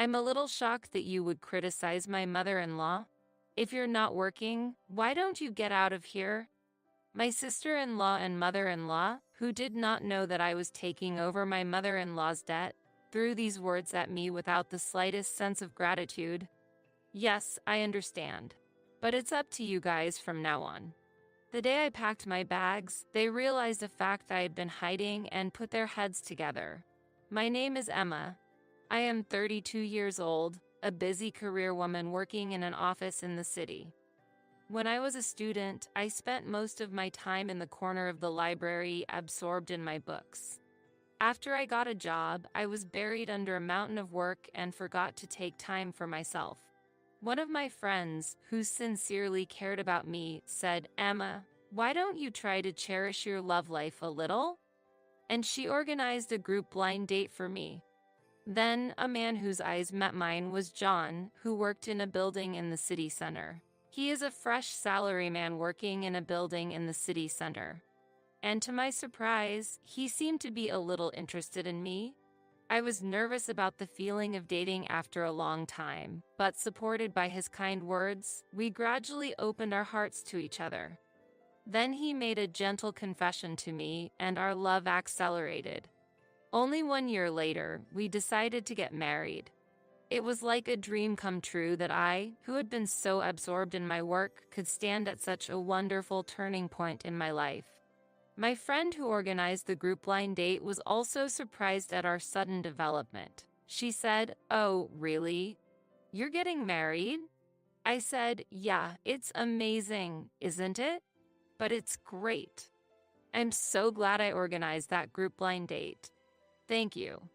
I'm a little shocked that you would criticize my mother-in-law. If you're not working, why don't you get out of here? My sister-in-law and mother-in-law, who did not know that I was taking over my mother-in-law's debt, threw these words at me without the slightest sense of gratitude. Yes, I understand. But it's up to you guys from now on. The day I packed my bags, they realized a fact I had been hiding and put their heads together. My name is Emma. I am 32 years old, a busy career woman working in an office in the city. When I was a student, I spent most of my time in the corner of the library absorbed in my books. After I got a job, I was buried under a mountain of work and forgot to take time for myself. One of my friends, who sincerely cared about me, said, "Emma, why don't you try to cherish your love life a little?" And she organized a group blind date for me. Then, a man whose eyes met mine was John, who worked in a building in the city center. He is a fresh salaryman working in a building in the city center. And to my surprise, he seemed to be a little interested in me. I was nervous about the feeling of dating after a long time, but supported by his kind words, we gradually opened our hearts to each other. Then he made a gentle confession to me, and our love accelerated. Only 1 year later, we decided to get married. It was like a dream come true that I, who had been so absorbed in my work, could stand at such a wonderful turning point in my life. My friend who organized the group blind date was also surprised at our sudden development. She said, "Oh, really? You're getting married?" I said, "Yeah, it's amazing, isn't it? But it's great. I'm so glad I organized that group blind date. Thank you.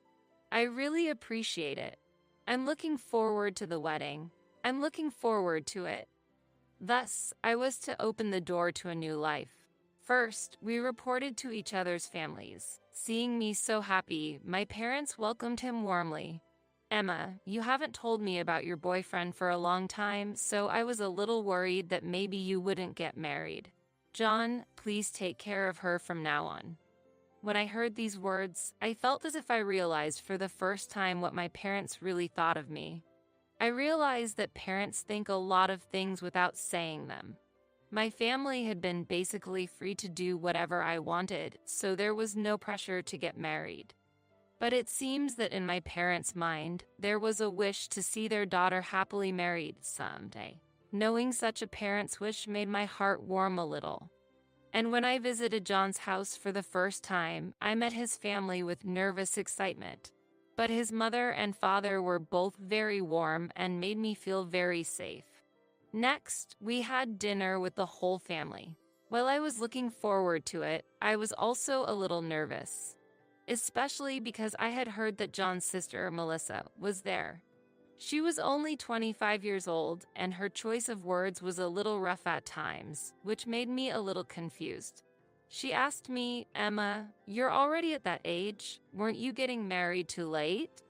I really appreciate it. I'm looking forward to the wedding. I'm looking forward to it." Thus, I was to open the door to a new life. First, we reported to each other's families. Seeing me so happy, my parents welcomed him warmly. "Emma, you haven't told me about your boyfriend for a long time, so I was a little worried that maybe you wouldn't get married. John, please take care of her from now on." When I heard these words, I felt as if I realized for the first time what my parents really thought of me. I realized that parents think a lot of things without saying them. My family had been basically free to do whatever I wanted, so there was no pressure to get married. But it seems that in my parents' mind, there was a wish to see their daughter happily married someday. Knowing such a parent's wish made my heart warm a little. And when I visited John's house for the first time, I met his family with nervous excitement. But his mother and father were both very warm and made me feel very safe. Next, we had dinner with the whole family. While I was looking forward to it, I was also a little nervous, especially because I had heard that John's sister, Melissa, was there. She was only 25 years old, and her choice of words was a little rough at times, which made me a little confused. She asked me, "Emma, you're already at that age. Weren't you getting married too late?"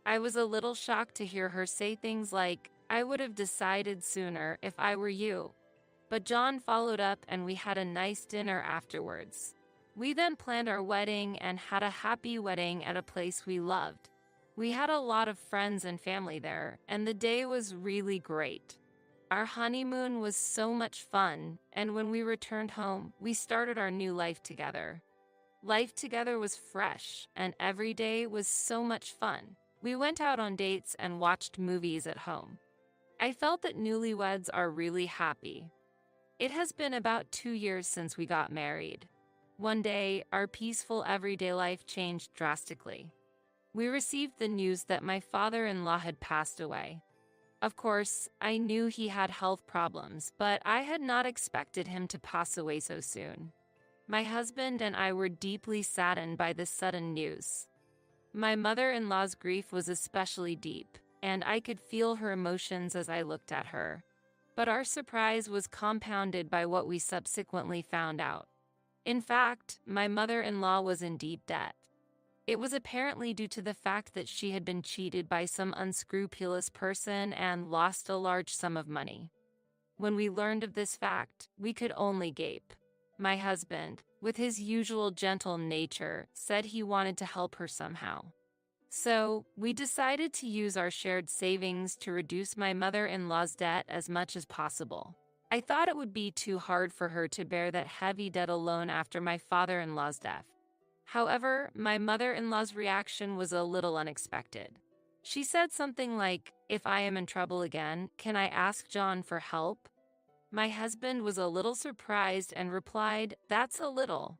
I was a little shocked to hear her say things like, "I would have decided sooner if I were you." But John followed up and we had a nice dinner afterwards. We then planned our wedding and had a happy wedding at a place we loved. We had a lot of friends and family there, and the day was really great. Our honeymoon was so much fun, and when we returned home, we started our new life together. Life together was fresh, and every day was so much fun. We went out on dates and watched movies at home. I felt that newlyweds are really happy. It has been about 2 years since we got married. One day, our peaceful everyday life changed drastically. We received the news that my father-in-law had passed away. Of course, I knew he had health problems, but I had not expected him to pass away so soon. My husband and I were deeply saddened by this sudden news. My mother-in-law's grief was especially deep, and I could feel her emotions as I looked at her. But our surprise was compounded by what we subsequently found out. In fact, my mother-in-law was in deep debt. It was apparently due to the fact that she had been cheated by some unscrupulous person and lost a large sum of money. When we learned of this fact, we could only gape. My husband, with his usual gentle nature, said he wanted to help her somehow. So, we decided to use our shared savings to reduce my mother-in-law's debt as much as possible. I thought it would be too hard for her to bear that heavy debt alone after my father-in-law's death. However, my mother-in-law's reaction was a little unexpected. She said something like, "If I am in trouble again, can I ask John for help?" My husband was a little surprised and replied, "That's a little."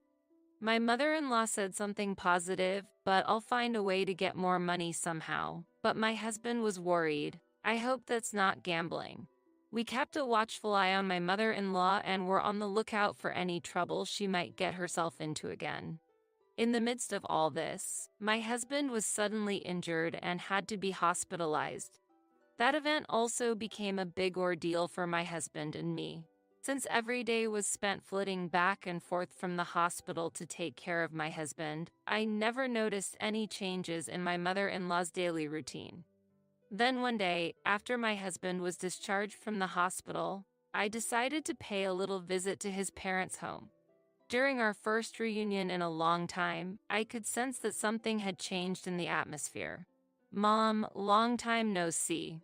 My mother-in-law said something positive, "But I'll find a way to get more money somehow." But my husband was worried. "I hope that's not gambling." We kept a watchful eye on my mother-in-law and were on the lookout for any trouble she might get herself into again. In the midst of all this, my husband was suddenly injured and had to be hospitalized. That event also became a big ordeal for my husband and me. Since every day was spent flitting back and forth from the hospital to take care of my husband, I never noticed any changes in my mother-in-law's daily routine. Then one day, after my husband was discharged from the hospital, I decided to pay a little visit to his parents' home. During our first reunion in a long time, I could sense that something had changed in the atmosphere. "Mom, long time no see."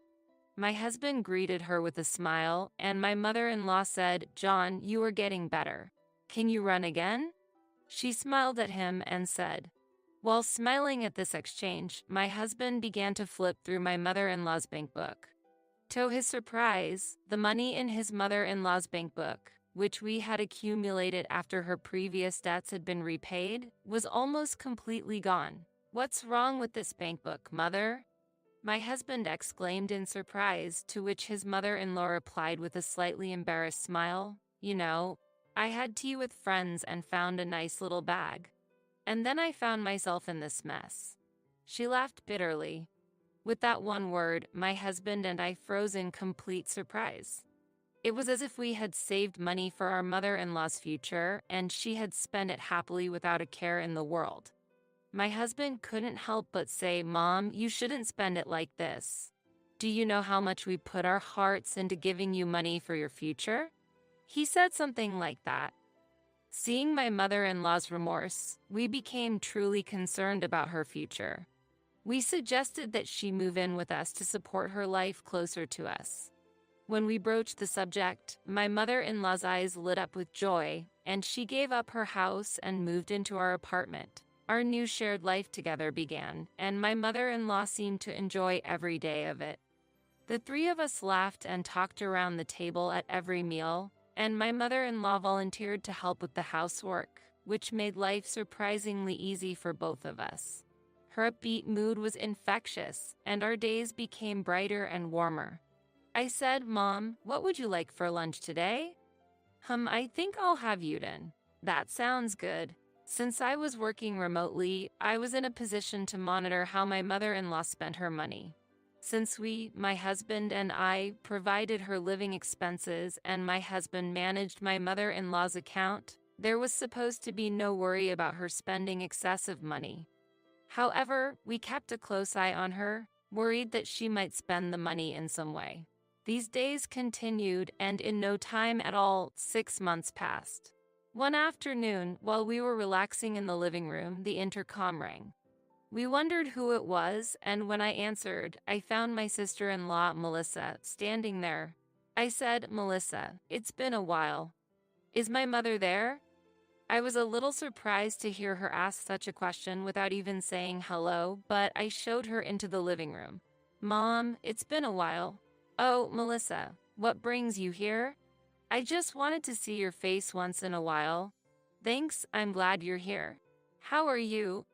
My husband greeted her with a smile, and my mother-in-law said, "John, you are getting better. Can you run again?" She smiled at him and said. While smiling at this exchange, my husband began to flip through my mother-in-law's bank book. To his surprise, the money in his mother-in-law's bank book, which we had accumulated after her previous debts had been repaid, was almost completely gone. "What's wrong with this bank book, Mother?" my husband exclaimed in surprise, to which his mother-in-law replied with a slightly embarrassed smile, "You know, I had tea with friends and found a nice little bag. And then I found myself in this mess." She laughed bitterly. With that one word, my husband and I froze in complete surprise. It was as if we had saved money for our mother-in-law's future, and she had spent it happily without a care in the world. My husband couldn't help but say, "Mom, you shouldn't spend it like this. Do you know how much we put our hearts into giving you money for your future?" He said something like that. Seeing my mother-in-law's remorse, we became truly concerned about her future. We suggested that she move in with us to support her life closer to us. When we broached the subject, my mother-in-law's eyes lit up with joy, and she gave up her house and moved into our apartment. Our new shared life together began, and my mother-in-law seemed to enjoy every day of it. The three of us laughed and talked around the table at every meal, and my mother-in-law volunteered to help with the housework, which made life surprisingly easy for both of us. Her upbeat mood was infectious, and our days became brighter and warmer. I said, "Mom, what would you like for lunch today?" I think I'll have udon." "That sounds good." Since I was working remotely, I was in a position to monitor how my mother-in-law spent her money. Since my husband and I, provided her living expenses and my husband managed my mother-in-law's account, there was supposed to be no worry about her spending excessive money. However, we kept a close eye on her, worried that she might spend the money in some way. These days continued, and in no time at all, 6 months passed. One afternoon, while we were relaxing in the living room, the intercom rang. We wondered who it was, and when I answered, I found my sister-in-law, Melissa, standing there. I said, "Melissa, it's been a while. Is my mother there?" I was a little surprised to hear her ask such a question without even saying hello, but I showed her into the living room. "Mom, it's been a while." "Oh, Melissa, what brings you here?" "I just wanted to see your face once in a while." "Thanks, I'm glad you're here. How are you?"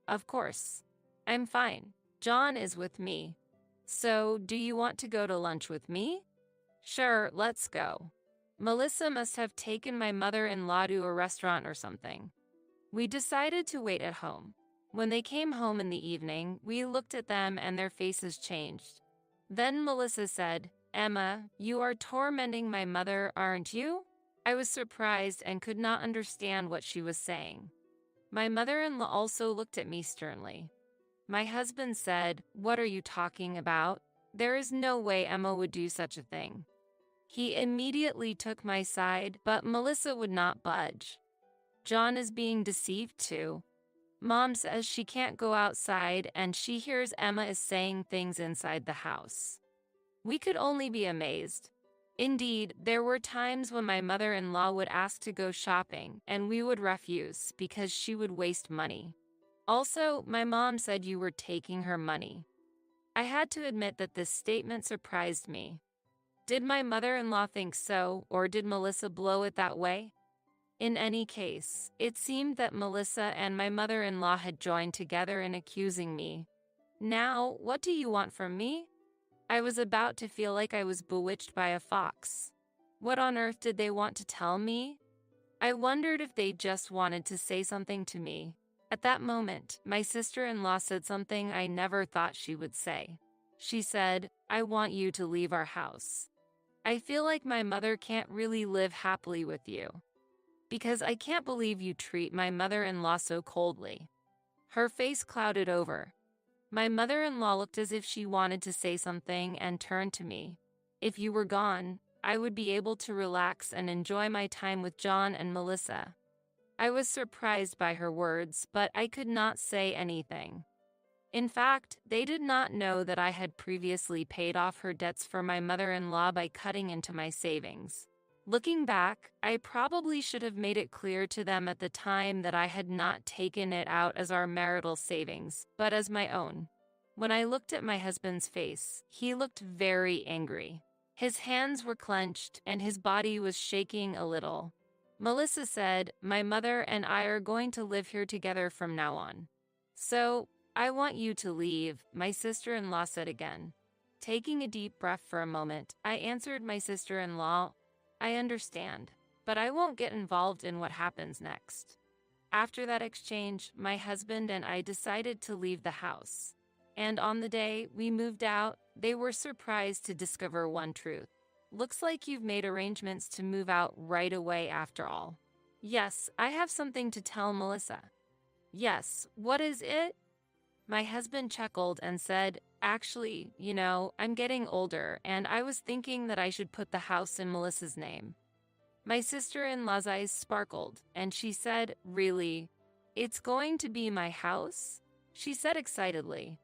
"Of course. I'm fine. John is with me." "So, do you want to go to lunch with me?" "Sure, let's go." Melissa must have taken my mother-in-law to a restaurant or something. We decided to wait at home. When they came home in the evening, we looked at them and their faces changed. Then Melissa said, "Emma, you are tormenting my mother, aren't you?" I was surprised and could not understand what she was saying. My mother-in-law also looked at me sternly. My husband said, "What are you talking about? There is no way Emma would do such a thing." He immediately took my side, but Melissa would not budge. "John is being deceived too." Mom says she can't go outside and she hears Emma is saying things inside the house. We could only be amazed. Indeed, there were times when my mother-in-law would ask to go shopping and we would refuse because she would waste money. Also, my mom said you were taking her money. I had to admit that this statement surprised me. Did my mother-in-law think so, or did Melissa blow it that way? In any case, it seemed that Melissa and my mother-in-law had joined together in accusing me. Now, what do you want from me? I was about to feel like I was bewitched by a fox. What on earth did they want to tell me? I wondered if they just wanted to say something to me. At that moment, my sister-in-law said something I never thought she would say. She said, "I want you to leave our house. I feel like my mother can't really live happily with you. Because I can't believe you treat my mother-in-law so coldly." Her face clouded over. My mother-in-law looked as if she wanted to say something and turned to me. "If you were gone, I would be able to relax and enjoy my time with John and Melissa." I was surprised by her words, but I could not say anything. In fact, they did not know that I had previously paid off her debts for my mother-in-law by cutting into my savings. Looking back, I probably should have made it clear to them at the time that I had not taken it out as our marital savings, but as my own. When I looked at my husband's face, he looked very angry. His hands were clenched and his body was shaking a little. Melissa said, "My mother and I are going to live here together from now on. So, I want you to leave," my sister-in-law said again. Taking a deep breath for a moment, I answered my sister-in-law, "I understand, but I won't get involved in what happens next." After that exchange, my husband and I decided to leave the house. And on the day we moved out, they were surprised to discover one truth. "Looks like you've made arrangements to move out right away after all." "Yes, I have something to tell Melissa." "Yes, what is it?" My husband chuckled and said, "Actually, I'm getting older and I was thinking that I should put the house in Melissa's name." My sister-in-law's eyes sparkled and she said, "Really? It's going to be my house?" she said excitedly.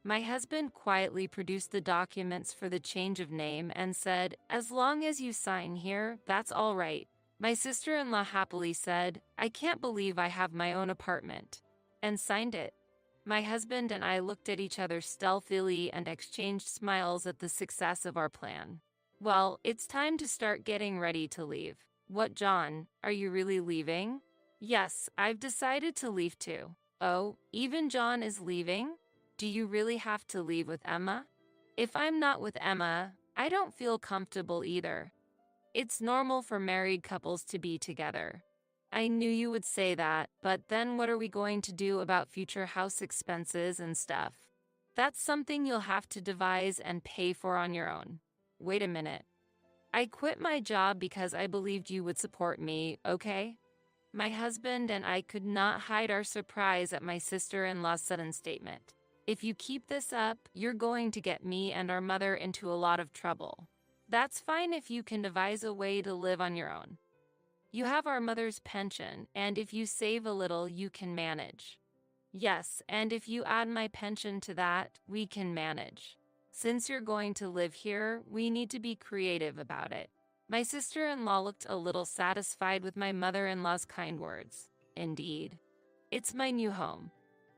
My husband quietly produced the documents for the change of name and said, "As long as you sign here, that's all right." My sister-in-law happily said, "I can't believe I have my own apartment," and signed it. My husband and I looked at each other stealthily and exchanged smiles at the success of our plan. "Well, it's time to start getting ready to leave." "What, John? Are you really leaving?" "Yes, I've decided to leave too." "Oh, even John is leaving? Do you really have to leave with Emma?" "If I'm not with Emma, I don't feel comfortable either. It's normal for married couples to be together." "I knew you would say that, but then what are we going to do about future house expenses and stuff?" "That's something you'll have to devise and pay for on your own." "Wait a minute. I quit my job because I believed you would support me, okay?" My husband and I could not hide our surprise at my sister-in-law's sudden statement. "If you keep this up, you're going to get me and our mother into a lot of trouble." "That's fine if you can devise a way to live on your own. You have our mother's pension, and if you save a little, you can manage." "Yes, and if you add my pension to that, we can manage. Since you're going to live here, we need to be creative about it." My sister-in-law looked a little satisfied with my mother-in-law's kind words. "Indeed. It's my new home.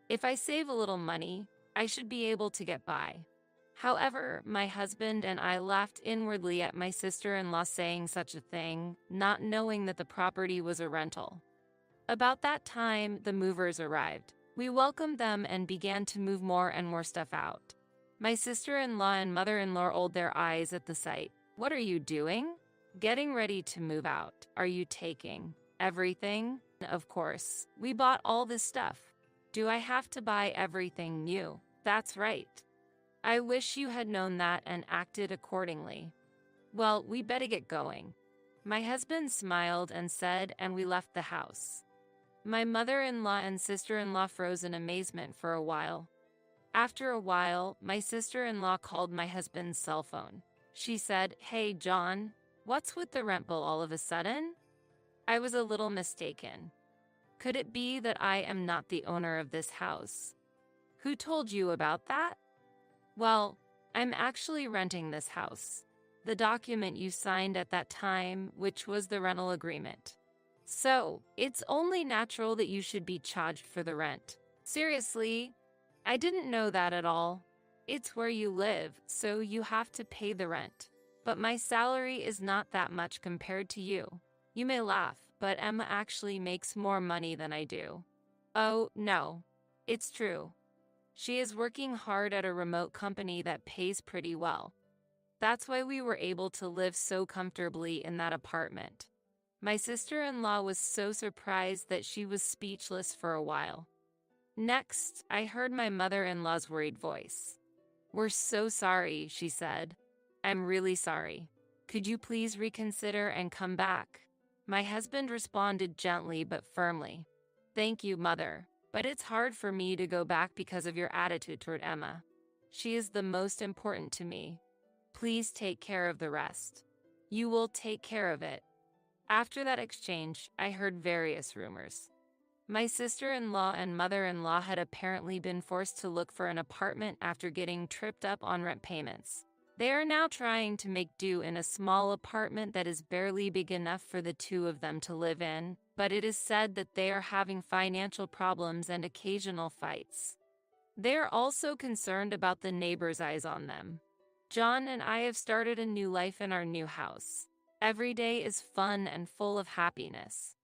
If I save a little money, I should be able to get by." However, my husband and I laughed inwardly at my sister-in-law saying such a thing, not knowing that the property was a rental. About that time, the movers arrived. We welcomed them and began to move more and more stuff out. My sister-in-law and mother-in-law rolled their eyes at the sight. "What are you doing?" "Getting ready to move out." "Are you taking everything?" "Of course. We bought all this stuff." "Do I have to buy everything new?" "That's right. I wish you had known that and acted accordingly." "Well, we better get going." My husband smiled and said, and we left the house. My mother-in-law and sister-in-law froze in amazement for a while. After a while, my sister-in-law called my husband's cell phone. She said, "Hey, John, what's with the rent bill all of a sudden?" I was a little mistaken. Could it be that I am not the owner of this house? Who told you about that? Well, I'm actually renting this house. The document you signed at that time, which was the rental agreement. So, it's only natural that you should be charged for the rent. Seriously, I didn't know that at all. It's where you live, so you have to pay the rent. But my salary is not that much compared to you. You may laugh, but Emma actually makes more money than I do. Oh, no. It's true. She is working hard at a remote company that pays pretty well. That's why we were able to live so comfortably in that apartment. My sister-in-law was so surprised that she was speechless for a while. Next, I heard my mother-in-law's worried voice. "We're so sorry," she said. "I'm really sorry. Could you please reconsider and come back?" My husband responded gently but firmly. "Thank you, Mother, but it's hard for me to go back because of your attitude toward Emma. She is the most important to me. Please take care of the rest. You will take care of it." After that exchange, I heard various rumors. My sister-in-law and mother-in-law had apparently been forced to look for an apartment after getting tripped up on rent payments. They are now trying to make do in a small apartment that is barely big enough for the two of them to live in, but it is said that they are having financial problems and occasional fights. They are also concerned about the neighbors' eyes on them. John and I have started a new life in our new house. Every day is fun and full of happiness.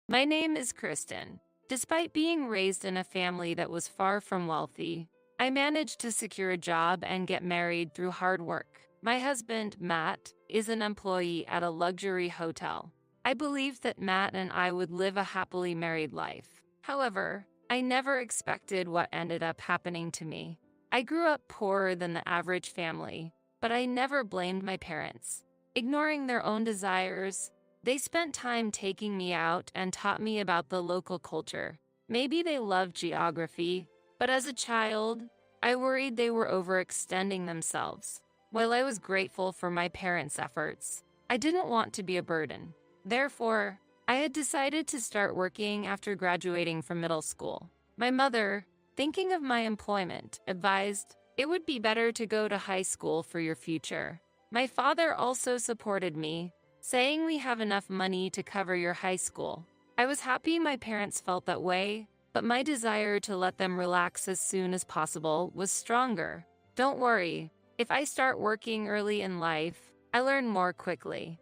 My name is Kristen. Despite being raised in a family that was far from wealthy, I managed to secure a job and get married through hard work. My husband, Matt, is an employee at a luxury hotel. I believed that Matt and I would live a happily married life. However, I never expected what ended up happening to me. I grew up poorer than the average family, but I never blamed my parents. Ignoring their own desires, they spent time taking me out and taught me about the local culture. Maybe they loved geography, but as a child, I worried they were overextending themselves. While I was grateful for my parents' efforts, I didn't want to be a burden. Therefore, I had decided to start working after graduating from middle school. My mother, thinking of my employment, advised it would be better to go to high school for your future. My father also supported me, saying we have enough money to cover your high school. I was happy my parents felt that way, but my desire to let them relax as soon as possible was stronger. Don't worry, if I start working early in life, I learn more quickly,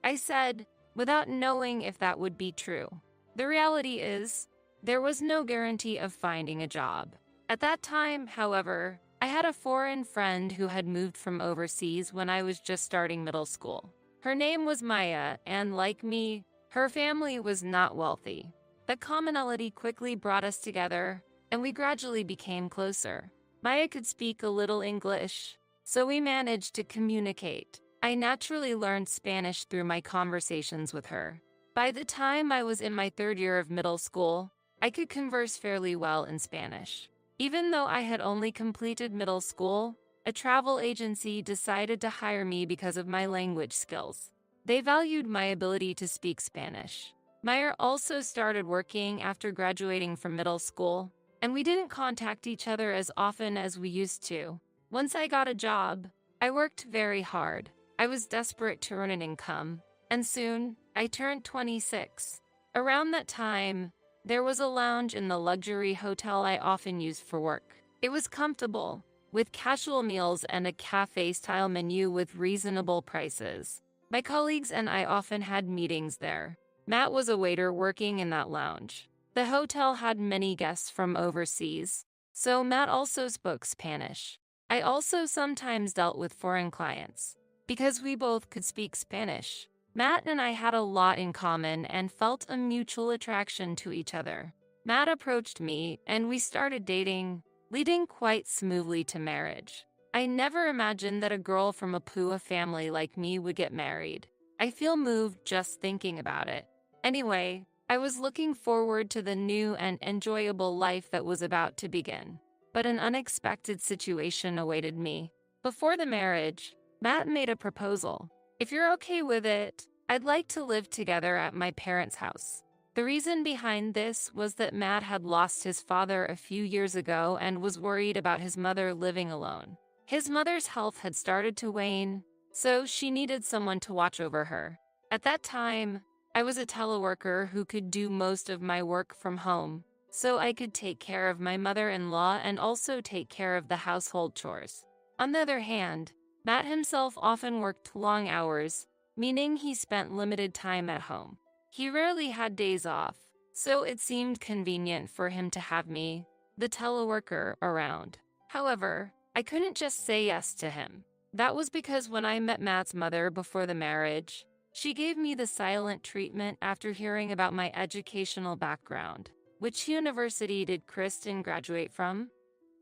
I said, without knowing if that would be true. The reality is, there was no guarantee of finding a job. At that time, however, I had a foreign friend who had moved from overseas when I was just starting middle school. Her name was Maya, and like me, her family was not wealthy. The commonality quickly brought us together, and we gradually became closer. Maya could speak a little English, so we managed to communicate. I naturally learned Spanish through my conversations with her. By the time I was in my third year of middle school, I could converse fairly well in Spanish. Even though I had only completed middle school, a travel agency decided to hire me because of my language skills. They valued my ability to speak Spanish. Meyer also started working after graduating from middle school, and we didn't contact each other as often as we used to. Once I got a job, I worked very hard. I was desperate to earn an income, and soon, I turned 26. Around that time, there was a lounge in the luxury hotel I often used for work. It was comfortable, with casual meals and a cafe-style menu with reasonable prices. My colleagues and I often had meetings there. Matt was a waiter working in that lounge. The hotel had many guests from overseas, so Matt also spoke Spanish. I also sometimes dealt with foreign clients. Because we both could speak Spanish, Matt and I had a lot in common and felt a mutual attraction to each other. Matt approached me, and we started dating, leading quite smoothly to marriage. I never imagined that a girl from a poor family like me would get married. I feel moved just thinking about it. Anyway, I was looking forward to the new and enjoyable life that was about to begin. But an unexpected situation awaited me. Before the marriage, Matt made a proposal. If you're okay with it, I'd like to live together at my parents' house. The reason behind this was that Matt had lost his father a few years ago and was worried about his mother living alone. His mother's health had started to wane, so she needed someone to watch over her. At that time, I was a teleworker who could do most of my work from home, so I could take care of my mother-in-law and also take care of the household chores. On the other hand, Matt himself often worked long hours, meaning he spent limited time at home. He rarely had days off, so it seemed convenient for him to have me, the teleworker, around. However, I couldn't just say yes to him. That was because when I met Matt's mother before the marriage, she gave me the silent treatment after hearing about my educational background. Which university did Kristen graduate from?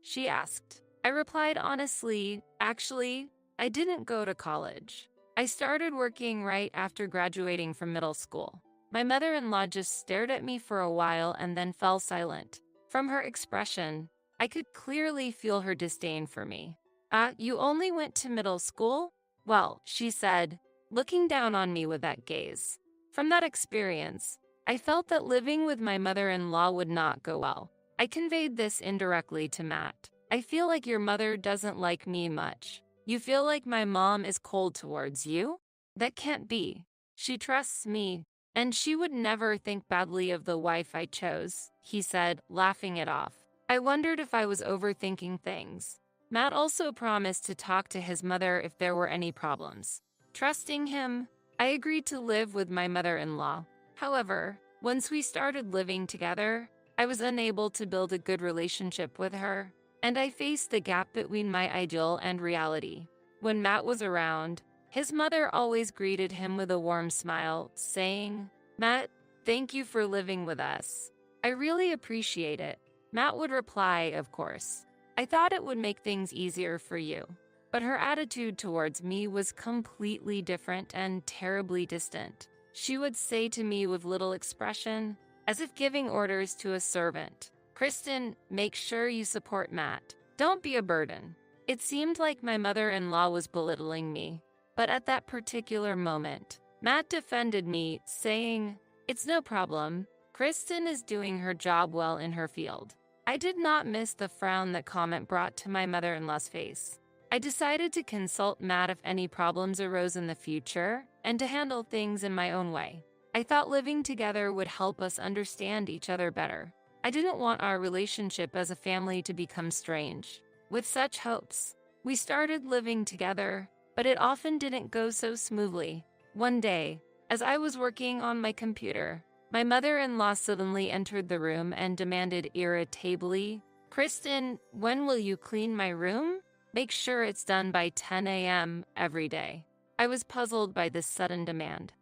She asked. I replied honestly, actually, I didn't go to college. I started working right after graduating from middle school. My mother-in-law just stared at me for a while and then fell silent. From her expression, I could clearly feel her disdain for me. You only went to middle school? Well, she said, looking down on me with that gaze. From that experience, I felt that living with my mother-in-law would not go well. I conveyed this indirectly to Matt. I feel like your mother doesn't like me much. You feel like my mom is cold towards you? That can't be. She trusts me, and she would never think badly of the wife I chose, he said, laughing it off. I wondered if I was overthinking things. Matt also promised to talk to his mother if there were any problems. Trusting him, I agreed to live with my mother-in-law. However, once we started living together, I was unable to build a good relationship with her, and I faced the gap between my ideal and reality. When Matt was around, his mother always greeted him with a warm smile, saying, "Matt, thank you for living with us. I really appreciate it." Matt would reply, "Of course. I thought it would make things easier for you." But her attitude towards me was completely different and terribly distant. She would say to me with little expression, as if giving orders to a servant, "Kristen, make sure you support Matt. Don't be a burden." It seemed like my mother-in-law was belittling me. But at that particular moment, Matt defended me, saying, "It's no problem. Kristen is doing her job well in her field." I did not miss the frown that comment brought to my mother-in-law's face. I decided to consult Matt if any problems arose in the future, and to handle things in my own way. I thought living together would help us understand each other better. I didn't want our relationship as a family to become strange. With such hopes, we started living together, but it often didn't go so smoothly. One day, as I was working on my computer, my mother-in-law suddenly entered the room and demanded irritably, "Kristen, when will you clean my room? Make sure it's done by 10 a.m. every day." I was puzzled by this sudden demand.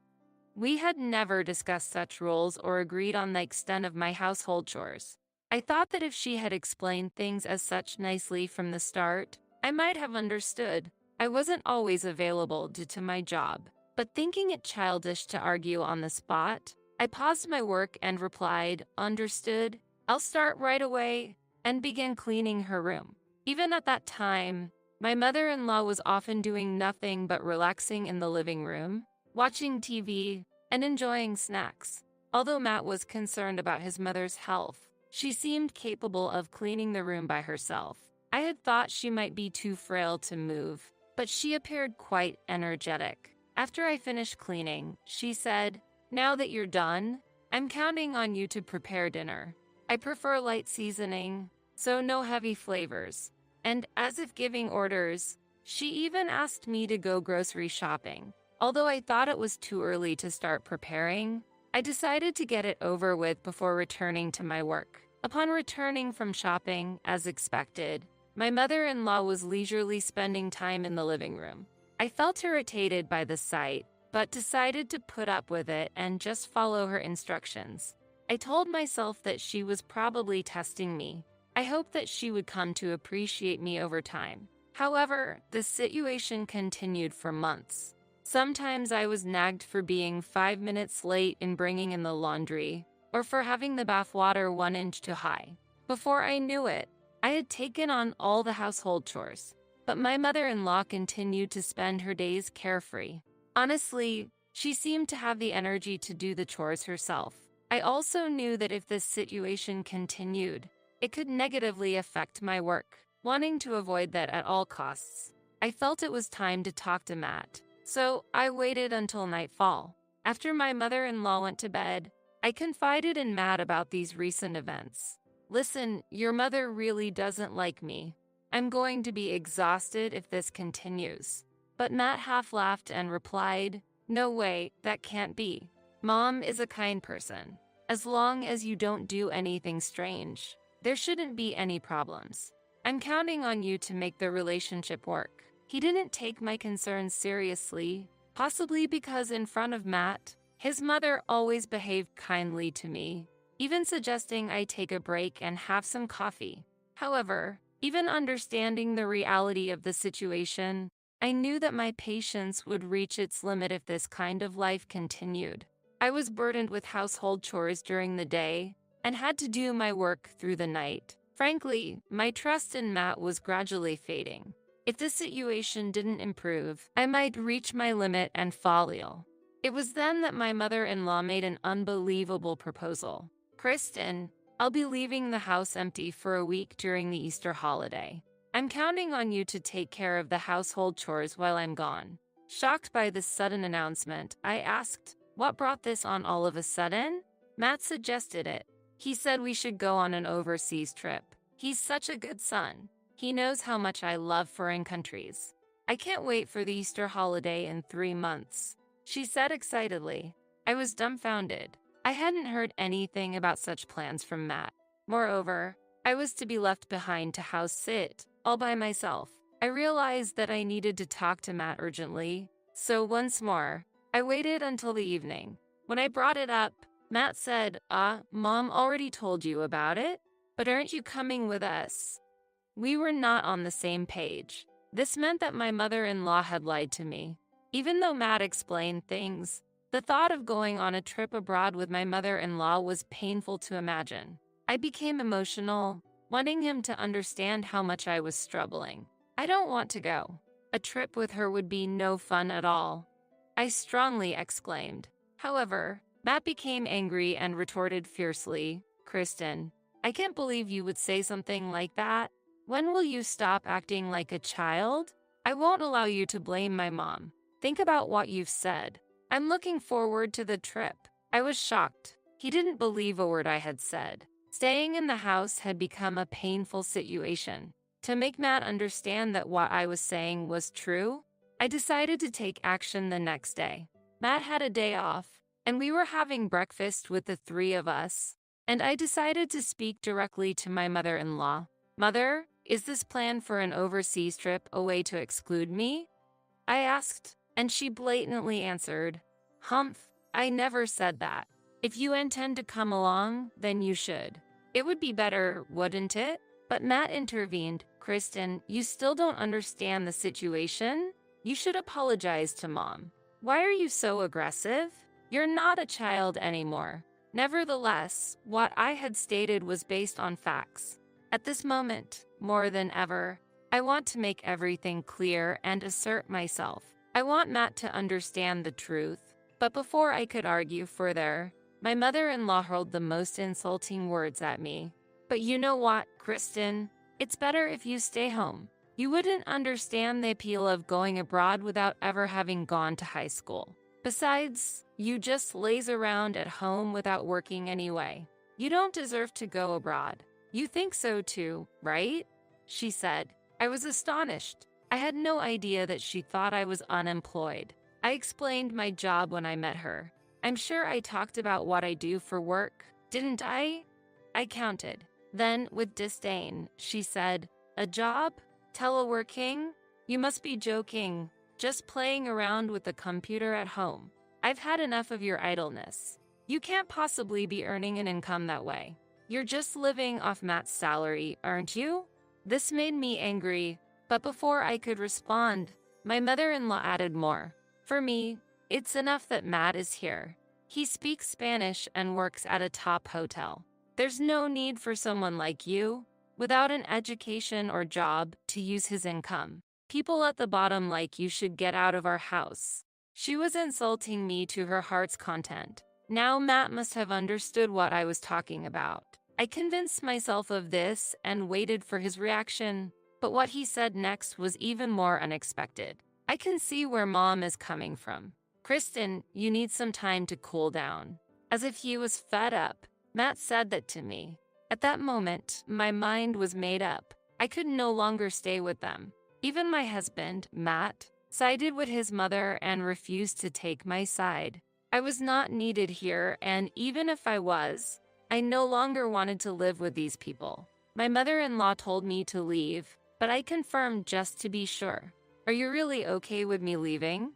We had never discussed such rules or agreed on the extent of my household chores. I thought that if she had explained things as such nicely from the start, I might have understood. I wasn't always available due to my job, but thinking it childish to argue on the spot, I paused my work and replied, "Understood. I'll start right away," and began cleaning her room. Even at that time, my mother-in-law was often doing nothing but relaxing in the living room, watching TV, and enjoying snacks. Although Matt was concerned about his mother's health, she seemed capable of cleaning the room by herself. I had thought she might be too frail to move, but she appeared quite energetic. After I finished cleaning, she said, "Now that you're done, I'm counting on you to prepare dinner. I prefer light seasoning, so no heavy flavors." And as if giving orders, she even asked me to go grocery shopping. Although I thought it was too early to start preparing, I decided to get it over with before returning to my work. Upon returning from shopping, as expected, my mother-in-law was leisurely spending time in the living room. I felt irritated by the sight, but decided to put up with it and just follow her instructions. I told myself that she was probably testing me. I hoped that she would come to appreciate me over time. However, the situation continued for months. Sometimes I was nagged for being 5 minutes late in bringing in the laundry, or for having the bath water 1 inch too high. Before I knew it, I had taken on all the household chores. But my mother-in-law continued to spend her days carefree. Honestly, she seemed to have the energy to do the chores herself. I also knew that if this situation continued, it could negatively affect my work. Wanting to avoid that at all costs, I felt it was time to talk to Matt. So I waited until nightfall. After my mother-in-law went to bed, I confided in Matt about these recent events. Listen, your mother really doesn't like me. I'm going to be exhausted if this continues. But Matt half laughed and replied, no way, that can't be. Mom is a kind person. As long as you don't do anything strange, there shouldn't be any problems. I'm counting on you to make the relationship work. He didn't take my concerns seriously, possibly because in front of Matt, his mother always behaved kindly to me, even suggesting I take a break and have some coffee. However, even understanding the reality of the situation, I knew that my patience would reach its limit if this kind of life continued. I was burdened with household chores during the day and had to do my work through the night. Frankly, my trust in Matt was gradually fading. If the situation didn't improve, I might reach my limit and fall ill. It was then that my mother-in-law made an unbelievable proposal. Kristen, I'll be leaving the house empty for a week during the Easter holiday. I'm counting on you to take care of the household chores while I'm gone. Shocked by this sudden announcement, I asked, what brought this on all of a sudden? Matt suggested it. He said we should go on an overseas trip. He's such a good son. He knows how much I love foreign countries. I can't wait for the Easter holiday in 3 months, she said excitedly. I was dumbfounded. I hadn't heard anything about such plans from Matt. Moreover, I was to be left behind to house sit, all by myself. I realized that I needed to talk to Matt urgently, so once more, I waited until the evening. When I brought it up, Matt said, Mom already told you about it, but aren't you coming with us? We were not on the same page. This meant that my mother-in-law had lied to me. Even though Matt explained things, the thought of going on a trip abroad with my mother-in-law was painful to imagine. I became emotional, wanting him to understand how much I was struggling. I don't want to go. A trip with her would be no fun at all, I strongly exclaimed. However, Matt became angry and retorted fiercely, Kristen, I can't believe you would say something like that. When will you stop acting like a child? I won't allow you to blame my mom. Think about what you've said. I'm looking forward to the trip. I was shocked. He didn't believe a word I had said. Staying in the house had become a painful situation. To make Matt understand that what I was saying was true, I decided to take action the next day. Matt had a day off, and we were having breakfast with the 3 of us, and I decided to speak directly to my mother-in-law. Mother, is this plan for an overseas trip a way to exclude me? I asked, and she blatantly answered, Humph, I never said that. If you intend to come along, then you should. It would be better, wouldn't it? But Matt intervened, Kristen, you still don't understand the situation? You should apologize to Mom. Why are you so aggressive? You're not a child anymore. Nevertheless, what I had stated was based on facts. At this moment, more than ever, I want to make everything clear and assert myself. I want Matt to understand the truth. But before I could argue further, my mother-in-law hurled the most insulting words at me. But you know what, Kristen? It's better if you stay home. You wouldn't understand the appeal of going abroad without ever having gone to high school. Besides, you just laze around at home without working anyway. You don't deserve to go abroad. You think so too, right? She said. I was astonished. I had no idea that she thought I was unemployed. I explained my job when I met her. I'm sure I talked about what I do for work, didn't I? I counted. Then, with disdain, she said, a job? Teleworking? You must be joking. Just playing around with the computer at home. I've had enough of your idleness. You can't possibly be earning an income that way. You're just living off Matt's salary, aren't you? This made me angry, but before I could respond, my mother-in-law added more. For me, it's enough that Matt is here. He speaks Spanish and works at a top hotel. There's no need for someone like you, without an education or job, to use his income. People at the bottom like you should get out of our house. She was insulting me to her heart's content. Now Matt must have understood what I was talking about. I convinced myself of this and waited for his reaction, but what he said next was even more unexpected. I can see where Mom is coming from. Kristen, you need some time to cool down. As if he was fed up, Matt said that to me. At that moment, my mind was made up. I could no longer stay with them. Even my husband, Matt, sided with his mother and refused to take my side. I was not needed here, and even if I was, I no longer wanted to live with these people. My mother-in-law told me to leave, but I confirmed just to be sure. Are you really okay with me leaving?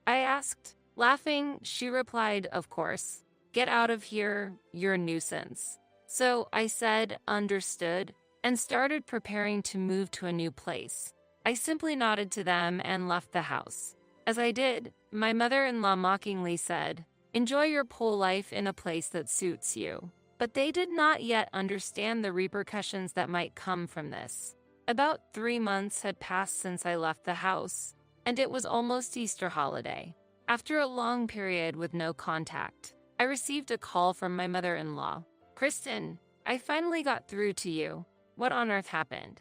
I asked. Laughing, she replied, of course. Get out of here, you're a nuisance. So I said, understood, and started preparing to move to a new place. I simply nodded to them and left the house. As I did, my mother-in-law mockingly said, enjoy your pole life in a place that suits you. But they did not yet understand the repercussions that might come from this. About 3 months had passed since I left the house, and it was almost Easter holiday. After a long period with no contact, I received a call from my mother-in-law. Kristen, I finally got through to you. What on earth happened?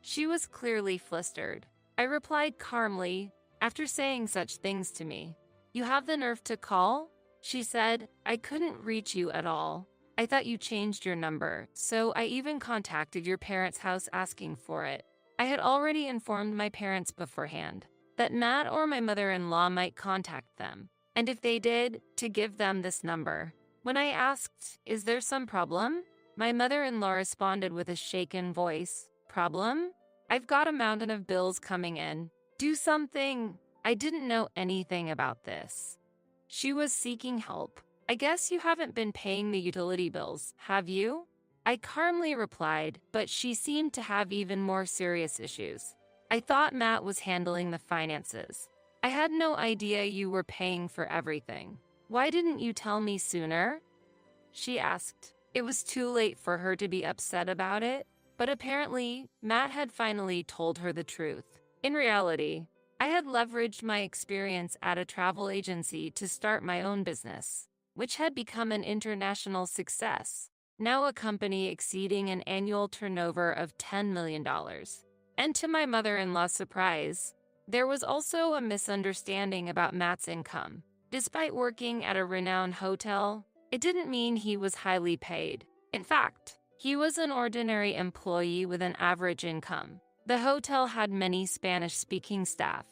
She was clearly flustered. I replied calmly, after saying such things to me. You have the nerve to call? She said, I couldn't reach you at all. I thought you changed your number, so I even contacted your parents' house asking for it. I had already informed my parents beforehand that Matt or my mother-in-law might contact them, and if they did, to give them this number. When I asked, is there some problem? My mother-in-law responded with a shaken voice, problem? I've got a mountain of bills coming in. Do something. I didn't know anything about this. She was seeking help. I guess you haven't been paying the utility bills, have you? I calmly replied, but she seemed to have even more serious issues. I thought Matt was handling the finances. I had no idea you were paying for everything. Why didn't you tell me sooner? She asked. It was too late for her to be upset about it, but apparently, Matt had finally told her the truth. In reality, I had leveraged my experience at a travel agency to start my own business, which had become an international success, now a company exceeding an annual turnover of $10 million. And to my mother-in-law's surprise, there was also a misunderstanding about Matt's income. Despite working at a renowned hotel, it didn't mean he was highly paid. In fact, he was an ordinary employee with an average income. The hotel had many Spanish-speaking staff.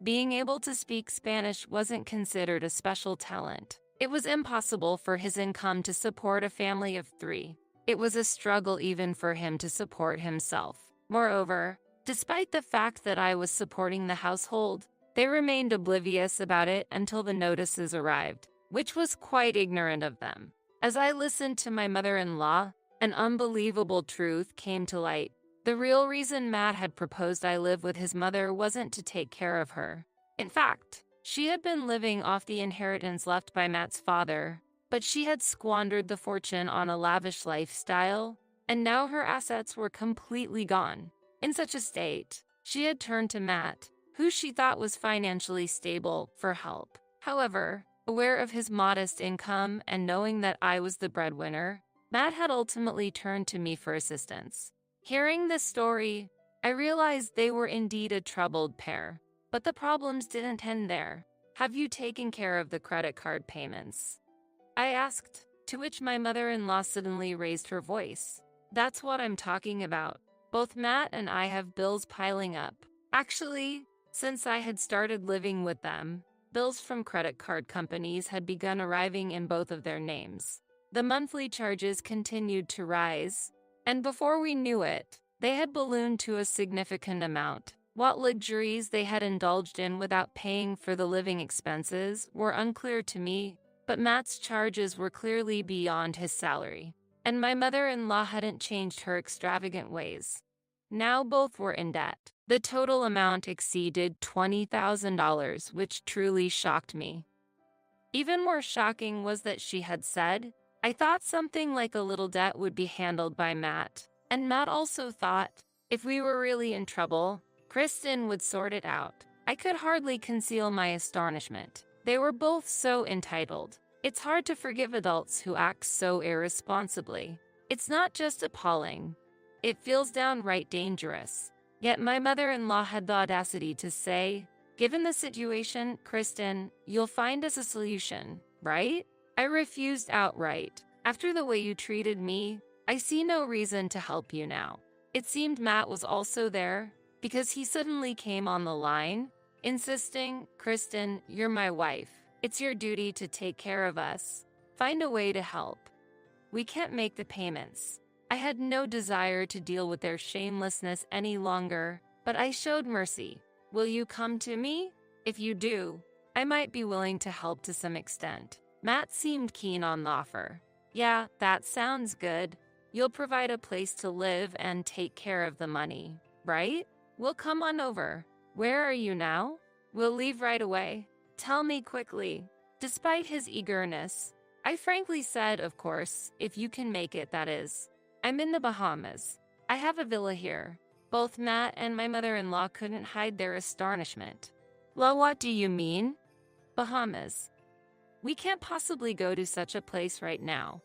Being able to speak Spanish wasn't considered a special talent. It was impossible for his income to support a family of 3. It was a struggle even for him to support himself. Moreover, despite the fact that I was supporting the household, they remained oblivious about it until the notices arrived, which was quite ignorant of them. As I listened to my mother-in-law, an unbelievable truth came to light. The real reason Matt had proposed I live with his mother wasn't to take care of her. In fact, she had been living off the inheritance left by Matt's father, but she had squandered the fortune on a lavish lifestyle, and now her assets were completely gone. In such a state, she had turned to Matt, who she thought was financially stable, for help. However, aware of his modest income and knowing that I was the breadwinner, Matt had ultimately turned to me for assistance. Hearing this story, I realized they were indeed a troubled pair. But the problems didn't end there. Have you taken care of the credit card payments? I asked, to which my mother-in-law suddenly raised her voice. That's what I'm talking about. Both Matt and I have bills piling up. Actually, since I had started living with them, bills from credit card companies had begun arriving in both of their names. The monthly charges continued to rise, and before we knew it, they had ballooned to a significant amount. What luxuries they had indulged in without paying for the living expenses were unclear to me, but Matt's charges were clearly beyond his salary, and my mother-in-law hadn't changed her extravagant ways. Now both were in debt. The total amount exceeded $20,000, which truly shocked me. Even more shocking was that she had said, I thought something like a little debt would be handled by Matt, and Matt also thought, if we were really in trouble, Kristen would sort it out. I could hardly conceal my astonishment. They were both so entitled. It's hard to forgive adults who act so irresponsibly. It's not just appalling. It feels downright dangerous. Yet my mother-in-law had the audacity to say, "Given the situation, Kristen, you'll find us a solution, right?" I refused outright. "After the way you treated me, I see no reason to help you now." It seemed Matt was also there, because he suddenly came on the line, insisting, "Kristen, you're my wife. It's your duty to take care of us. Find a way to help. We can't make the payments." I had no desire to deal with their shamelessness any longer, but I showed mercy. "Will you come to me? If you do, I might be willing to help to some extent." Matt seemed keen on the offer. "Yeah, that sounds good. You'll provide a place to live and take care of the money, right? We'll come on over. Where are you now?" "We'll leave right away." "Tell me quickly." Despite his eagerness, I frankly said, "Of course, if you can make it, that is. I'm in the Bahamas. I have a villa here." Both Matt and my mother-in-law couldn't hide their astonishment. "Well, what do you mean?" "Bahamas. We can't possibly go to such a place right now,"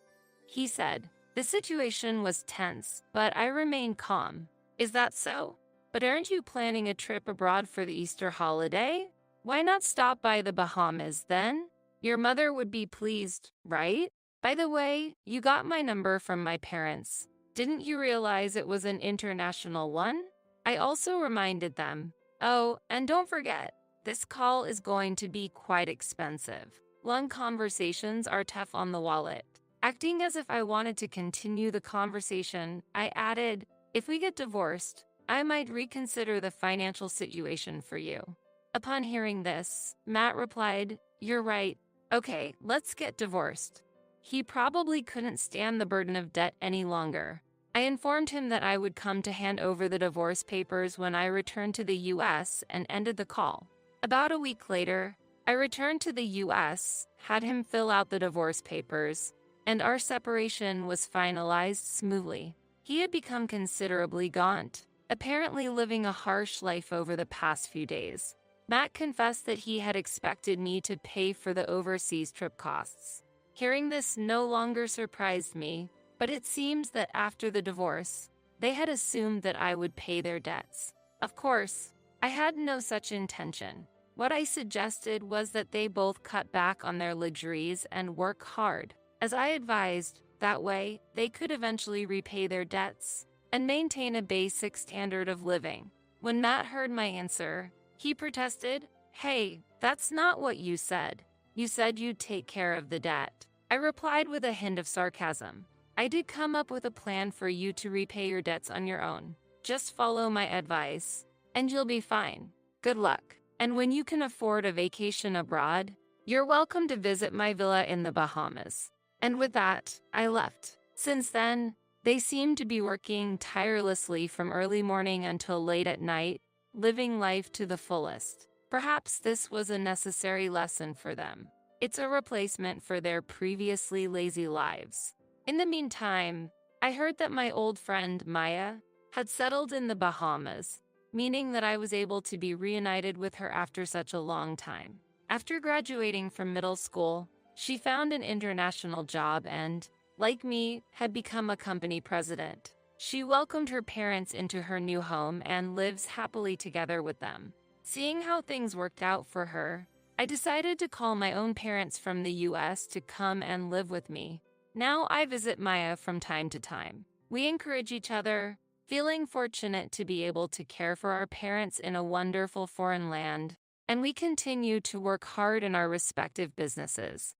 he said. The situation was tense, but I remained calm. "Is that so? But aren't you planning a trip abroad for the Easter holiday? Why not stop by the Bahamas then? Your mother would be pleased, right? By the way, you got my number from my parents. Didn't you realize it was an international one?" I also reminded them. "Oh, and don't forget, this call is going to be quite expensive. Long conversations are tough on the wallet." Acting as if I wanted to continue the conversation, I added, "If we get divorced, I might reconsider the financial situation for you." Upon hearing this, Matt replied, "You're right. Okay, let's get divorced." He probably couldn't stand the burden of debt any longer. I informed him that I would come to hand over the divorce papers when I returned to the US and ended the call. About a week later, I returned to the US, had him fill out the divorce papers, and our separation was finalized smoothly. He had become considerably gaunt, apparently living a harsh life over the past few days. Matt confessed that he had expected me to pay for the overseas trip costs. Hearing this no longer surprised me, but it seems that after the divorce, they had assumed that I would pay their debts. Of course, I had no such intention. What I suggested was that they both cut back on their luxuries and work hard. As I advised, that way, they could eventually repay their debts and maintain a basic standard of living. When Matt heard my answer, he protested, "Hey, that's not what you said. You said you'd take care of the debt." I replied with a hint of sarcasm. "I did come up with a plan for you to repay your debts on your own. Just follow my advice, and you'll be fine. Good luck. And when you can afford a vacation abroad, you're welcome to visit my villa in the Bahamas." And with that, I left. Since then, they seem to be working tirelessly from early morning until late at night, living life to the fullest. Perhaps this was a necessary lesson for them. It's a replacement for their previously lazy lives. In the meantime, I heard that my old friend Maya had settled in the Bahamas, meaning that I was able to be reunited with her after such a long time. After graduating from middle school, she found an international job and, like me, had become a company president. She welcomed her parents into her new home and lives happily together with them. Seeing how things worked out for her, I decided to call my own parents from the US to come and live with me. Now I visit Maya from time to time. We encourage each other, feeling fortunate to be able to care for our parents in a wonderful foreign land, and we continue to work hard in our respective businesses.